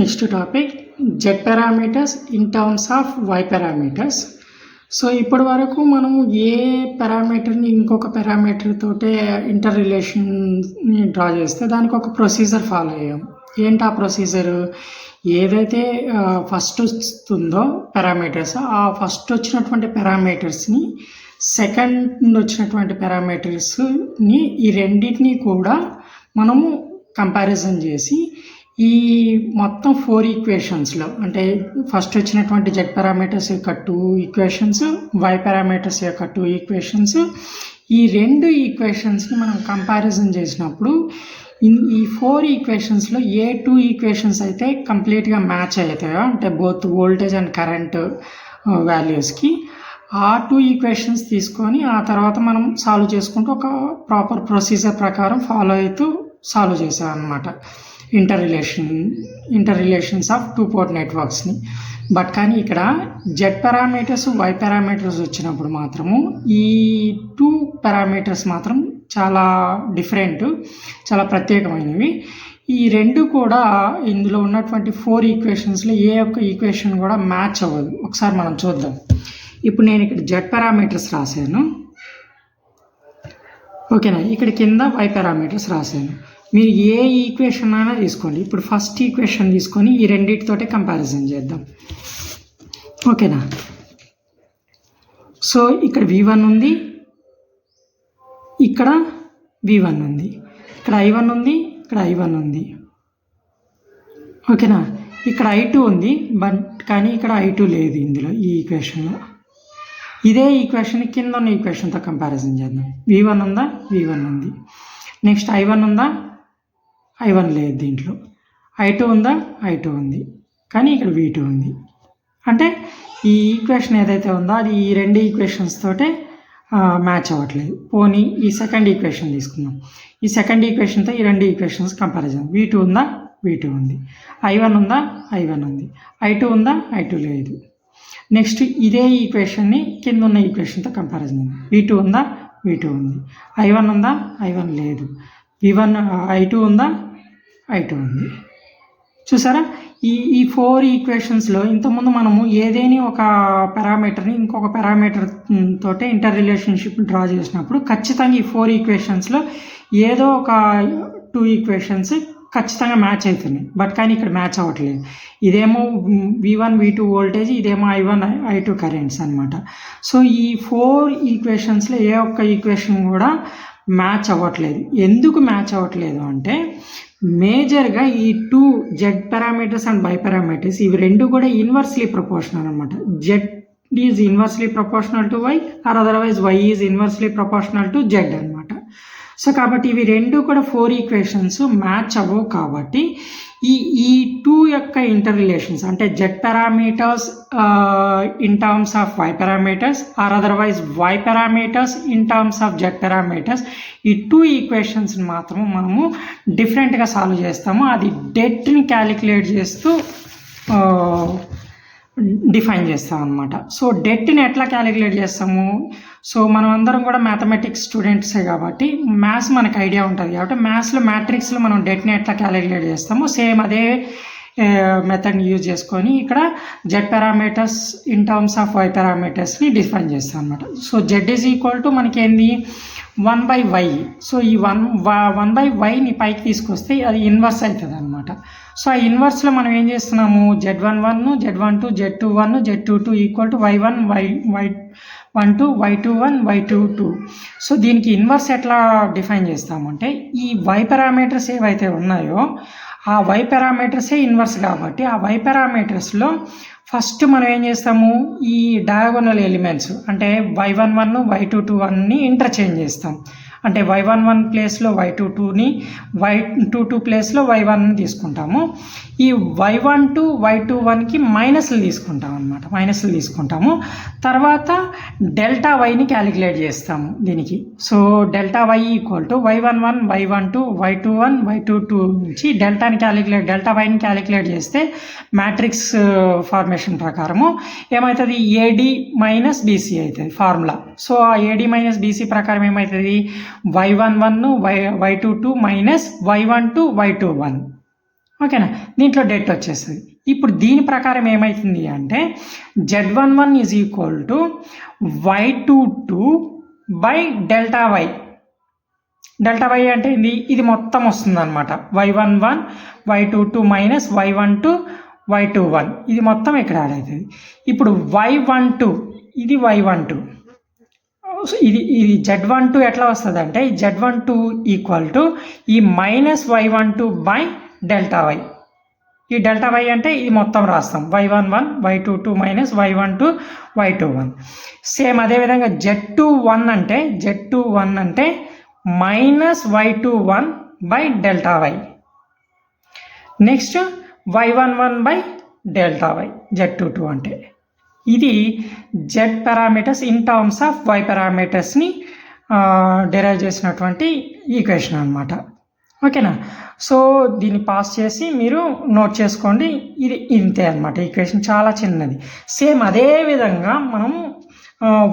Next topic Z parameters in terms of Y parameters. So ఇప్పటి వరకు మనం ఏ పారామీటర్ని ఇంకొక పారామీటర్ తోటే ఇంటర్ రిలేషన్ని డ్రా చేస్తే దానికి ఒక ప్రొసీజర్ ఫాలో అయ్యాం. ఏంటి ఆ ప్రొసీజర్? ఏదైతే ఫస్ట్ వస్తుందో పారామీటర్స్, ఆ ఫస్ట్ వచ్చినటువంటి పారామీటర్స్ని సెకండ్ వచ్చినటువంటి పారామీటర్స్ని ఈ రెండింటినీ కూడా మనము కంపారిజన్ చేసి ఈ మొత్తం 4 ఈక్వేషన్స్లో, అంటే ఫస్ట్ వచ్చినటువంటి జెడ్ పారామీటర్స్ యొక్క 2 ఈక్వేషన్స్, వై పారామీటర్స్ యొక్క 2 ఈక్వేషన్స్, ఈ 2 ఈక్వేషన్స్ని మనం కంపారిజన్ చేసినప్పుడు ఈ 4 ఈక్వేషన్స్లో ఏ 2 ఈక్వేషన్స్ అయితే కంప్లీట్గా మ్యాచ్ అవుతాయో, అంటే బోత్ వోల్టేజ్ అండ్ కరెంట్ వాల్యూస్కి, ఆ 2 ఈక్వేషన్స్ తీసుకొని ఆ తర్వాత మనం సాల్వ్ చేసుకుంటూ ఒక ప్రాపర్ ప్రొసీజర్ ప్రకారం ఫాలో అవుతూ సాల్వ్ చేసాం అన్నమాట ఇంటర్ రిలేషన్స్ ఆఫ్ 2 పోర్ట్ నెట్వర్క్స్ని. బట్ కానీ ఇక్కడ జెడ్ పారామీటర్స్, వై పారామీటర్స్ వచ్చినప్పుడు మాత్రము ఈ 2 పారామీటర్స్ మాత్రం చాలా డిఫరెంట్, చాలా ప్రత్యేకమైనవి. ఈ 2 కూడా ఇందులో ఉన్నటువంటి 4 ఈక్వేషన్స్లో ఏ ఒక్క ఈక్వేషన్ కూడా మ్యాచ్ అవ్వదు. ఒకసారి మనం చూద్దాం. ఇప్పుడు నేను ఇక్కడ జెడ్ పారామీటర్స్ రాశాను, ఓకేనా. ఇక్కడ కింద వై పారామీటర్స్ రాశాను. మీరు ఏ ఈక్వేషన్ అయినా తీసుకోండి. ఇప్పుడు ఫస్ట్ ఈక్వేషన్ తీసుకొని ఈ రెండింటితోటే కంపారిజన్ చేద్దాం, ఓకేనా. సో ఇక్కడ V1 ఉంది, ఇక్కడ V1 ఉంది, ఇక్కడ I1 ఉంది, ఇక్కడ I1 ఉంది, ఓకేనా. ఇక్కడ I2 ఉంది, బట్ కానీ ఇక్కడ I2 లేదు ఇందులో, ఈ ఈక్వేషన్లో. ఇదే ఈక్వేషన్ కింద ఉన్న ఈక్వేషన్తో కంపారిజన్ చేద్దాం. V1 ఉందా? V1 ఉంది. నెక్స్ట్ I1 ఉందా? I1 లేదు దీంట్లో. I2 ఉందా? I2 ఉంది, కానీ ఇక్కడ V2 ఉంది. అంటే ఈ ఈక్వేషన్ ఏదైతే ఉందో అది ఈ 2 ఈక్వేషన్స్ తోటే మ్యాచ్ అవ్వట్లేదు. పోనీ ఈ సెకండ్ ఈక్వేషన్ తీసుకుందాం. ఈ సెకండ్ ఈక్వేషన్తో ఈ 2 ఈక్వేషన్స్ కంపారిజన్. V2 ఉందా? V2 ఉంది. I1 ఉందా? I1 ఉంది. I2 ఉందా? I2 లేదు. నెక్స్ట్ ఇదే ఈక్వేషన్ని కింద ఉన్న ఈక్వేషన్తో కంపారిజన్. V2 ఉందా? V2 ఉంది. I1 ఉందా? I1 లేదు. I2 ఉందా? I2 ఉంది. చూసారా, ఈ 4 ఈక్వేషన్స్లో ఇంతకుముందు మనము ఏదేని ఒక పారామీటర్ని ఇంకొక పారామీటర్ తోటే ఇంటర్ రిలేషన్షిప్ డ్రా చేసినప్పుడు ఖచ్చితంగా ఈ 4 ఈక్వేషన్స్లో ఏదో ఒక 2 ఈక్వేషన్స్ ఖచ్చితంగా మ్యాచ్ అవుతున్నాయి. బట్ కానీ ఇక్కడ మ్యాచ్ అవ్వట్లేదు. ఇదేమో V1 V2 వోల్టేజ్, ఇదేమో I1 I2 కరెంట్స్ అనమాట. సో ఈ 4 ఈక్వేషన్స్లో ఏ ఒక్క ఈక్వేషన్ కూడా మ్యాచ్ అవ్వట్లేదు. ఎందుకు మ్యాచ్ అవ్వట్లేదు అంటే మేజర్గా ఈ 2 Z parameters and Y parameters ఇవి 2 కూడా ఇన్వర్స్లీ ప్రపోర్షనల్ అనమాట. Z is inversely proportional to Y, or otherwise Y is inversely proportional to Z అనమాట. సో కాబట్టి ఇవి 2 కూడా 4 ఈక్వేషన్స్ మ్యాచ్ అవ్వవు. కాబట్టి ఈ 2 యొక్క ఇంటర్ రిలేషన్స్, అంటే Z parameters in terms of Y parameters, or otherwise Y parameters in terms of Z parameters, ఈ 2 ఈక్వేషన్స్ మాత్రం మనము డిఫరెంట్గా సాల్వ్ చేస్తాము. అది డెట్ని క్యాలిక్యులేట్ చేస్తూ డిఫైన్ చేస్తాం అనమాట. సో డెట్ని ఎట్లా క్యాలిక్యులేట్ చేస్తాము? సో మనం అందరం కూడా మ్యాథమెటిక్స్ స్టూడెంట్సే కాబట్టి మ్యాథ్స్ మనకు ఐడియా ఉంటుంది. కాబట్టి మ్యాథ్స్లో మ్యాట్రిక్స్లో మనం డెట్ని ఎట్లా క్యాలిక్యులేట్ చేస్తామో సేమ్ అదే మెథడ్ని యూజ్ చేసుకొని ఇక్కడ Z parameters in terms of Y పారామీటర్స్ని డిఫైన్ చేస్తాం అనమాట. So Z is equal to మనకేంది 1/y. సో ఈ 1/yని పైకి తీసుకొస్తే అది ఇన్వర్స్ అవుతుంది అనమాట. సో ఆ ఇన్వర్స్లో మనం ఏం చేస్తున్నాము? Z11, Z12, Z21, Z22 equal to Y1, Y12, Y21, Y22. So దీనికి ఇన్వర్స్ ఎట్లా డిఫైన్ చేస్తామంటే ఈ వై పారామీటర్స్ ఏవైతే ఉన్నాయో ఆ వై పారామీటర్సే ఇన్వర్స్ కాబట్టి ఆ వై పారామీటర్స్లో ఫస్ట్ మనం ఏం చేస్తాము? ఈ డయాగోనల్ ఎలిమెంట్స్ అంటే Y11, Y22ని ఇంటర్చేంజ్ చేస్తాం. అంటే Y11 ప్లేస్లో Y22ని, Y22 ప్లేస్లో Y1ని తీసుకుంటాము. ఈ Y12, Y21కి మైనస్లు తీసుకుంటాం అనమాట, మైనస్లు తీసుకుంటాము. తర్వాత డెల్టా వైని క్యాలిక్యులేట్ చేస్తాము దీనికి. So delta y equal to Y11, Y12, Y21, Y22 నుంచి డెల్టా వైని క్యాలిక్యులేట్ చేస్తే మ్యాట్రిక్స్ ఫార్మేషన్ ప్రకారము ఏమవుతుంది? AD మైనస్ BC అవుతుంది ఫార్ములా. సో ఆ AD మైనస్ BC ప్రకారం ఏమవుతుంది? Y11, Y22 minus Y12, Y21. ఓకేనా, దీంట్లో డెట్ వచ్చేస్తుంది. ఇప్పుడు దీని ప్రకారం ఏమవుతుంది అంటే Z11 is equal to Y22 by delta why. Delta Y అంటే ఇది మొత్తం వస్తుంది అనమాట. Y11 Y22 minus Y12 Y21 ఇది మొత్తం ఇక్కడ యాడ్ అవుతుంది. ఇప్పుడు Y12 ఇది Y12 ఇది Z12 ఎట్లా వస్తుంది అంటే Z12 ఈక్వల్ టు ఈ minus Y12 by delta why. ఈ డెల్టా వై అంటే ఇది మొత్తం రాస్తాం, Y11 Y22 minus Y12 Y21. Same అదేవిధంగా Z21 అంటే minus Y21 by delta Y. Next Y11 by delta Y Z22 అంటే. ఇది Z parameters in terms of Y పారామీటర్స్ని డెరైవ్ చేసినటువంటి ఈక్వేషన్ అనమాట. ఓకేనా, సో దీన్ని పాస్ చేసి మీరు నోట్ చేసుకోండి. ఇది ఇంతే అనమాట, ఈక్వేషన్ చాలా చిన్నది. సేమ్ అదే విధంగా మనం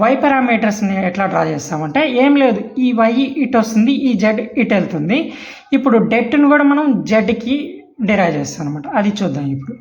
వై పారామీటర్స్ని ఎట్లా డ్రా చేస్తామంటే ఏం లేదు, ఈ వై ఇటు వస్తుంది, ఈ జెడ్ ఇటు వెళ్తుంది. ఇప్పుడు డెట్ని కూడా మనం జెడ్కి డెరైవ్ చేస్తాం అనమాట, అది చూద్దాం ఇప్పుడు.